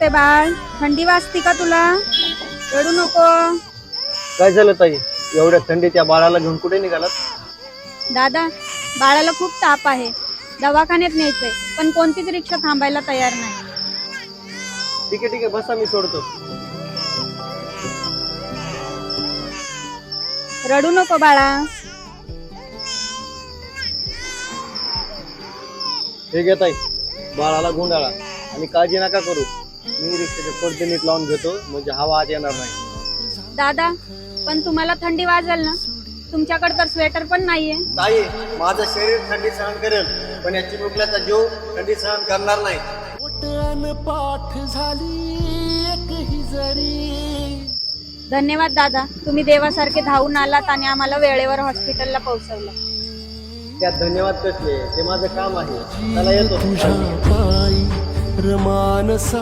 ते बाळ, थंडी वाजती का तुला? रडू नको. काय झालं ताई? एवढ्या थंडीत त्या बाळाला घेऊन कुठे निघालात? दादा, बाळाला खूप ताप आहे, दवाखान्यात न्यायचंय, पण कोणतीच रिक्षा थांबायला तयार नाही. ठीक आहे बसा, मी सोडतो. रडू नको बाळा. हे घे ताई, बाळाला गुंडाळा आणि काळजी नका करू. मी रिक्षाचे पडदे नीट लावून घेतो, म्हणजे हवा आत येणार नाही. दादा, पण तुम्हाला थंडी वाजेल ना? तुमच्याकडे तर स्वेटर पण नाहीये. ताई, माझं शरीर थंडी सहन करेल, पण या चिमुकल्याचा जीव थंडी सहन करणार नाही. पाठ झाली एकही जरी. धन्यवाद दादा, तुम्ही देवासारखे धावून आलात आणि आम्हाला वेळेवर हॉस्पिटलला पोहोचवलं. त्यात धन्यवाद कसले, ते माझं काम आहे. चला येतो. तुझ्या पायी रमानसा